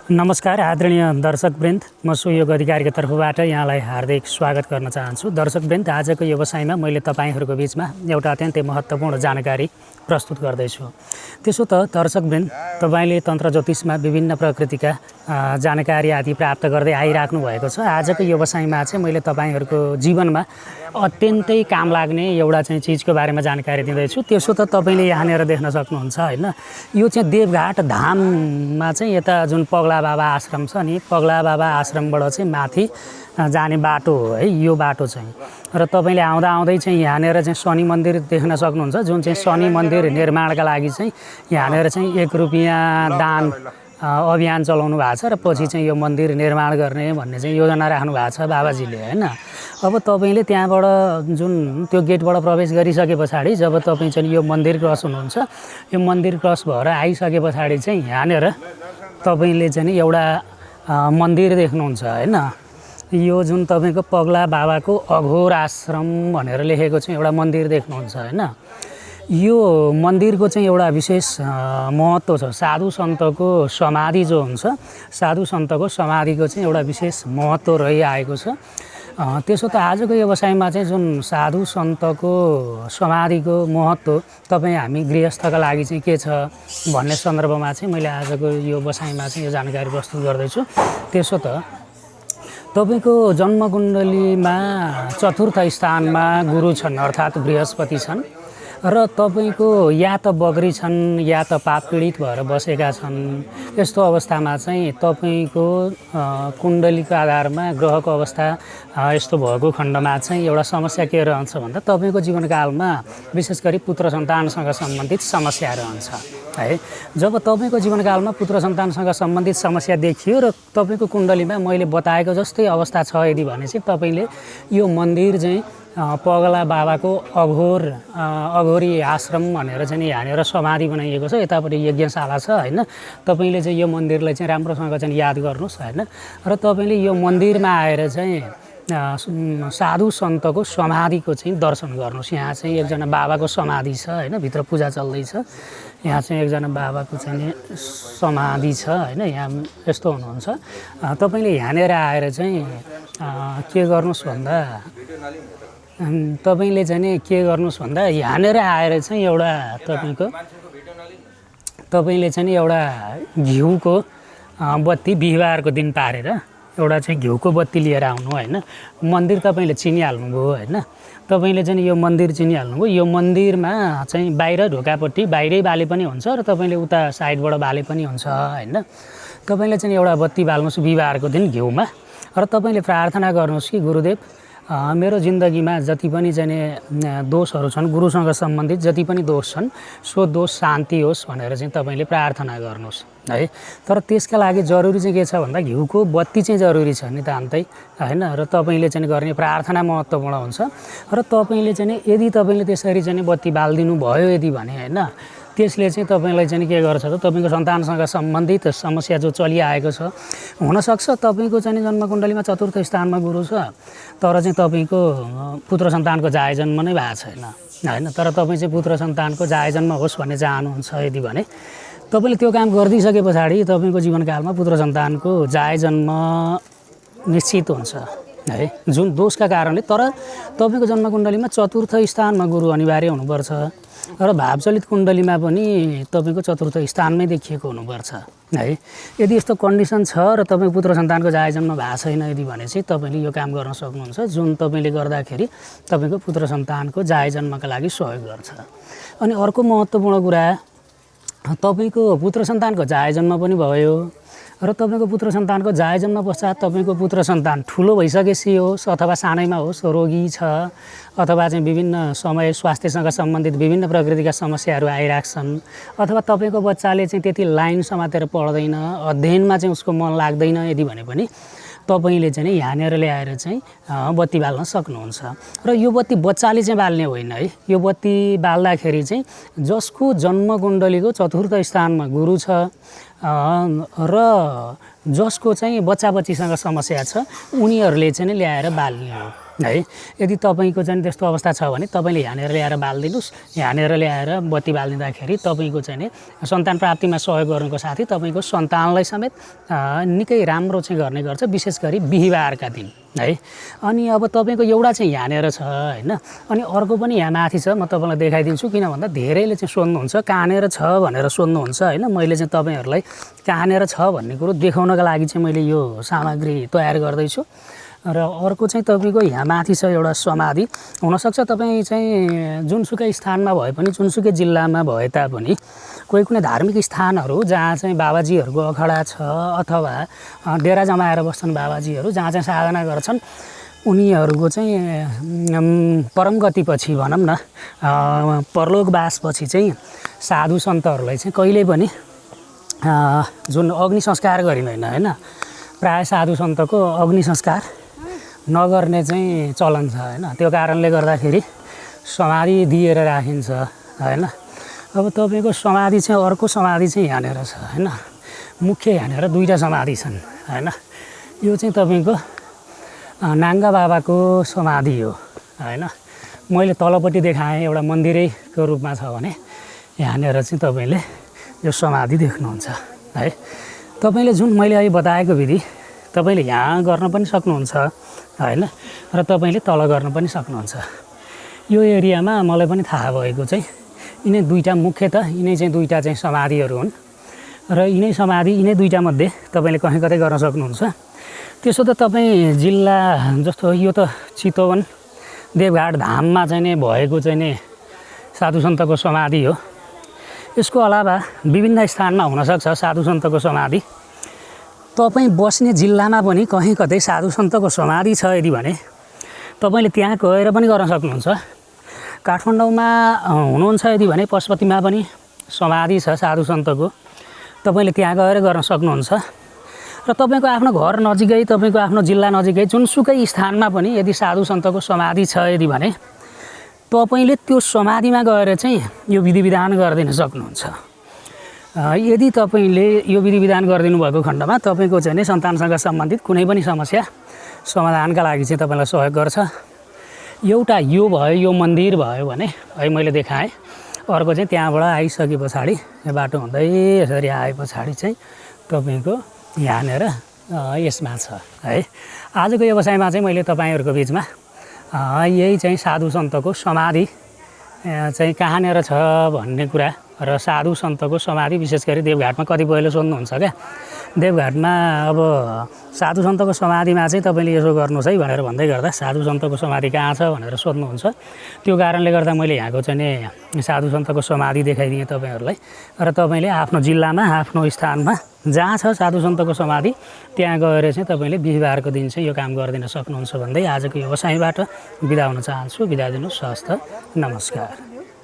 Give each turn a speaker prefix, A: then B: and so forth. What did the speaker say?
A: नमस्कार आदरणीय दर्शकवृन्द, म सुयोग अधिकारीको तर्फबाट यहाँलाई हार्दिक स्वागत गर्न चाहन्छु। दर्शकवृन्द, आजको व्यवसायमा मैले तपाईहरूको बीचमा एउटा अत्यन्तै महत्त्वपूर्ण जानकारी प्रस्तुत गर्दैछु। त्यसो त दर्शकवृन्द, तपाईँले तन्त्र ज्योतिषमा विभिन्न प्रकृतिका जानकारी आदि प्राप्त गर्दै आइराख्नु भएको छ। आजको व्यवसायमा चाहिँ मैले तपाईँहरूको जीवनमा अत्यन्तै काम लाग्ने एउटा चाहिँ चिजको बारेमा जानकारी दिँदैछु। त्यसो त तपाईँले यहाँनिर देख्न सक्नुहुन्छ होइन, यो चाहिँ देवघाट धाममा चाहिँ यता जुन पगला बाबा आश्रम छ नि, पगला बाबा आश्रमबाट चाहिँ माथि जाने बाटो हो है यो बाटो चाहिँ। र तपाईँले आउँदै चाहिँ यहाँनिर चाहिँ शनि मन्दिर देख्न सक्नुहुन्छ, जुन चाहिँ शनि मन्दिर निर्माणका लागि चाहिँ यहाँनिर चाहिँ 1 रुपियाँ दान अभियान चलाउनु भएको छ र पछि चाहिँ यो मन्दिर निर्माण गर्ने भन्ने चाहिँ योजना राख्नु भएको छ बाबाजीले होइन। अब तपाईँले त्यहाँबाट जुन त्यो गेटबाट प्रवेश गरिसके पछाडि जब तपाईँ चाहिँ यो मन्दिर क्रस हुनुहुन्छ, यो मन्दिर क्रस भएर आइसके पछाडि चाहिँ यहाँनिर तपाईँले चाहिँ एउटा मन्दिर देख्नुहुन्छ होइन। यो जुन तपाईँको पगला बाबाको अघोर आश्रम भनेर लेखेको चाहिँ एउटा मन्दिर देख्नुहुन्छ होइन। यो मन्दिरको चाहिँ एउटा विशेष महत्त्व छ। साधु सन्तको समाधि जो हुन्छ, साधु सन्तको समाधिको चाहिँ एउटा विशेष महत्त्व रहिआएको छ। त्यसो त आजको व्यवसायमा चाहिँ जुन साधु सन्तको समाधिको महत्त्व तपाईँ हामी गृहस्थका लागि चाहिँ के छ भन्ने सन्दर्भमा चाहिँ मैले आजको यो व्यवसायमा चाहिँ यो जानकारी प्रस्तुत गर्दैछु। त्यसो त तपाईँको जन्मकुण्डलीमा चतुर्थ स्थानमा गुरु छन् अर्थात् बृहस्पति छन् र तपाईँको या त बग्री छन् या त पाप पीडित भएर बसेका छन्। यस्तो अवस्थामा चाहिँ तपाईँको कुण्डलीको आधारमा ग्रहको अवस्था यस्तो भएको खण्डमा चाहिँ एउटा समस्या के रहन्छ भन्दा तपाईँको जीवनकालमा विशेष गरी पुत्र सन्तानसँग सम्बन्धित समस्या रहन्छ है। जब तपाईँको जीवनकालमा पुत्र सन्तानसँग सम्बन्धित समस्या देखियो र तपाईँको कुण्डलीमा मैले बताएको जस्तै अवस्था छ यदि भने चाहिँ तपाईँले यो मन्दिर चाहिँ पगला बाबाको अघोरी आश्रम भनेर चाहिँ यहाँनिर समाधि बनाइएको छ, यतापट्टि यज्ञशाला छ होइन। तपाईँले चाहिँ यो मन्दिरलाई चाहिँ राम्रोसँग चाहिँ याद गर्नुहोस् होइन। र तपाईँले यो मन्दिरमा आएर चाहिँ साधु सन्तको समाधिको चाहिँ दर्शन गर्नुहोस्। यहाँ चाहिँ एकजना बाबाको समाधि छ होइन, भित्र पूजा चल्दैछ। यहाँ चाहिँ एकजना बाबाको चाहिँ समाधि छ होइन। यहाँ यस्तो हुनुहुन्छ, तपाईँले यहाँनिर आएर चाहिँ के गर्नुहोस् भन्दा तपाईँले चाहिँ के गर्नुहोस् भन्दा यहाँनिर आएर चाहिँ एउटा तपाईँले चाहिँ एउटा घिउको बत्ती बिहिबारको दिन पारेर एउटा चाहिँ घिउको बत्ती लिएर आउनु होइन। मन्दिर तपाईँले चिनिहाल्नुभयो होइन। तपाईँले चाहिँ यो मन्दिर चिनिहाल्नुभयो। यो मन्दिरमा चाहिँ बाहिर ढोकापट्टि बाहिरै बाले पनि हुन्छ र तपाईँले उता साइडबाट बाले पनि हुन्छ होइन। तपाईँले चाहिँ एउटा बत्ती बाल्नुहोस् बिहिबारको दिन घिउमा र तपाईँले प्रार्थना गर्नुहोस् कि गुरुदेव मेरो जिन्दगीमा जति पनि चाहिँ दोषहरू छन्, गुरुसँग सम्बन्धित जति पनि दोष छन् सो दोष शान्ति होस् भनेर चाहिँ तपाईँले प्रार्थना गर्नुहोस् है। तर त्यसका लागि जरुरी चाहिँ के छ भन्दा घिउको बत्ती चाहिँ जरुरी छ नितान्तै होइन। र तपाईँले चाहिँ गर्ने प्रार्थना महत्त्वपूर्ण हुन्छ। र तपाईँले चाहिँ यदि तपाईँले त्यसरी चाहिँ बत्ती बालिदिनु भयो यदि भने होइन, त्यसले चाहिँ तपाईँलाई चाहिँ के गर्छ त तपाईँको सन्तानसँग सम्बन्धित समस्या जो चलिआएको छ, हुनसक्छ तपाईँको चाहिँ जन्मकुण्डलीमा चतुर्थ स्थानमा गुरु छ तर चाहिँ तपाईँको पुत्र सन्तानको जाय जन्म नै भएको छैन होइन। तर तपाईँ चाहिँ पुत्र सन्तानको जाय जन्म होस् भन्ने चाहनुहुन्छ यदि भने तपाईँले त्यो काम गरिदिइसके पछाडि तपाईँको जीवनकालमा पुत्र सन्तानको जाय जन्म निश्चित हुन्छ है, जुन दोषका कारणले। तर तपाईँको जन्मकुण्डलीमा चतुर्थ स्थानमा गुरु अनिवार्य हुनुपर्छ र भावचलित कुण्डलीमा पनि तपाईँको चतुर्थ स्थानमै देखिएको हुनुपर्छ है। यदि यस्तो कन्डिसन छ र तपाईँ पुत्र सन्तानको जाय जन्म भएको छैन यदि भने चाहिँ तपाईँले यो काम गर्न सक्नुहुन्छ, जुन तपाईँले गर्दाखेरि तपाईँको पुत्र सन्तानको जाय जन्मका लागि सहयोग गर्छ। अनि अर्को महत्त्वपूर्ण कुरा, तपाईँको पुत्र सन्तानको जाय जन्म पनि भयो र तपाईँको पुत्र सन्तानको जाय जन्म पश्चात तपाईँको पुत्र सन्तान ठुलो भइसकेपछि होस् अथवा सानैमा होस्, रोगी छ अथवा चाहिँ विभिन्न समय स्वास्थ्यसँग सम्बन्धित विभिन्न प्रकृतिका समस्याहरू आइराख्छन् अथवा तपाईँको बच्चाले चाहिँ त्यति लाइन समातेर पढ्दैन, अध्ययनमा चाहिँ उसको मन लाग्दैन यदि भने पनि तपाईँले चाहिँ यहाँनिर ल्याएर चाहिँ बत्ती बाल्न सक्नुहुन्छ। र यो बत्ती बच्चाले चाहिँ बाल्ने होइन है। यो बत्ती बाल्दाखेरि चाहिँ जसको जन्मकुण्डलीको चतुर्थ स्थानमा गुरु छ र जसको चाहिँ बच्चा बच्चीसँग समस्या छ उनीहरूले चाहिँ ल्याएर बाल्ने हो है। यदि तपाईँको चाहिँ त्यस्तो अवस्था छ भने तपाईँले यहाँनिर ल्याएर बालिदिनुहोस्। यहाँनिर ल्याएर बत्ती बालिदिँदाखेरि तपाईँको चाहिँ सन्तान प्राप्तिमा सहयोग गर्नुको साथै तपाईँको सन्तानलाई समेत निकै राम्रो चाहिँ गर्ने गर्छ, विशेष गरी बिहिबारका दिन है। अनि अब तपाईँको एउटा चाहिँ यहाँनिर छ होइन, अनि अर्को पनि यहाँ माथि छ। म तपाईँलाई देखाइदिन्छु, किन भन्दा धेरैले चाहिँ सोध्नुहुन्छ कहाँनिर छ भनेर सोध्नुहुन्छ होइन। मैले चाहिँ तपाईँहरूलाई कहाँनिर छ भन्ने कुरो देखाउनका लागि चाहिँ मैले यो सामग्री तयार गर्दैछु। र अर्को चाहिँ तपाईँको यहाँ माथि छ एउटा समाधि। हुनसक्छ तपाईँ चाहिँ जुनसुकै स्थानमा भए पनि, जुनसुकै जिल्लामा भए तापनि कोही कुनै धार्मिक स्थानहरू जहाँ चाहिँ बाबाजीहरूको अखडा छ अथवा डेरा जमाएर बस्छन् बाबाजीहरू, जहाँ चाहिँ साधना गर्छन्, उनीहरूको चाहिँ परम गतिपछि भनौँ न परलोकवासपछि चाहिँ साधु सन्तहरूलाई चाहिँ कहिल्यै पनि जुन अग्नि संस्कार गरिँदैन होइन। प्रायः साधु सन्तको अग्नि संस्कार नगर्ने चाहिँ चलन छ होइन। त्यो कारणले गर्दाखेरि समाधि दिएर राखिन्छ होइन। अब तपाईँको समाधि चाहिँ अर्को समाधि चाहिँ यहाँनिर छ होइन। मुख्य यहाँनिर दुईवटा समाधि छन् होइन। यो चाहिँ तपाईँको नाङ्गा बाबाको समाधि हो होइन। मैले तलपट्टि देखाएँ एउटा मन्दिरैको रूपमा छ भने, यहाँनिर चाहिँ तपाईँले यो समाधि देख्नुहुन्छ है। तपाईँले जुन मैले अहिले बताएको विधि तपाईँले यहाँ गर्न पनि सक्नुहुन्छ होइन, र तपाईँले तल गर्न पनि सक्नुहुन्छ। यो एरियामा मलाई पनि थाहा भएको चाहिँ यिनै दुईवटा मुख्यतः यिनै चाहिँ दुईवटा चाहिँ समाधिहरू हुन्, र यिनै समाधि यिनै दुईवटा मध्ये तपाईँले कहीँ कतै गर्न सक्नुहुन्छ। त्यसो त तपाईँ जिल्ला जस्तो यो त चितवन देवघाट धाममा चाहिँ नै भएको चाहिँ नै साधु सन्तको समाधि हो। यसको अलावा विभिन्न स्थानमा हुनसक्छ साधु सन्तको समाधि। तपाईँ बस्ने जिल्लामा पनि कहीँ कतै साधु सन्तको समाधि छ यदि भने तपाईँले त्यहाँ गएर पनि गर्न सक्नुहुन्छ। काठमाडौँमा हुनुहुन्छ यदि भने पशुपतिमा पनि समाधि छ साधु सन्तको, तपाईँले त्यहाँ गएर गर्न सक्नुहुन्छ। र तपाईँको आफ्नो घर नजिकै, तपाईँको आफ्नो जिल्ला नजिकै जुनसुकै स्थानमा पनि यदि साधु सन्तको समाधि छ यदि भने तपाईँले त्यो समाधिमा गएर चाहिँ यो विधि विधान गरिदिन सक्नुहुन्छ। यदि तपाईँले यो विधि विधान गरिदिनु भएको खण्डमा तपाईँको चाहिँ नि सन्तानसँग सम्बन्धित कुनै पनि समस्या समाधानका लागि चाहिँ तपाईँलाई सहयोग गर्छ। एउटा यो भयो, यो मन्दिर भयो भने है मैले देखाएँ। अर्को चाहिँ त्यहाँबाट आइसके पछाडि यो बाटो हुँदै यसरी आए पछाडि चाहिँ तपाईँको यहाँनिर यसमा छ है। आजको व्यवसायमा चाहिँ मैले तपाईँहरूको बिचमा यही चाहिँ साधु सन्तको समाधि चाहिँ कहाँनिर छ भन्ने कुरा र साधु सन्तको समाधि विशेष गरी देवघाटमा कतिपयले सोध्नुहुन्छ क्या। देवघाटमा अब साधु सन्तको समाधिमा चाहिँ तपाईँले यसो गर्नुहोस् है भनेर भन्दै गर्दा साधु सन्तको समाधि कहाँ छ भनेर सोध्नुहुन्छ। त्यो कारणले गर्दा मैले यहाँको चाहिँ नि साधु सन्तको समाधि देखाइदिएँ तपाईँहरूलाई, र तपाईँले आफ्नो जिल्लामा आफ्नो स्थानमा जहाँ छ साधु सन्तको समाधि त्यहाँ गएर चाहिँ तपाईँले बिहिबारको दिन चाहिँ यो काम गरिदिन सक्नुहुन्छ भन्दै आजको व्यवसायबाट बिदा हुन चाहन्छु। बिदा दिनुहोस्। हवस् त, नमस्कार।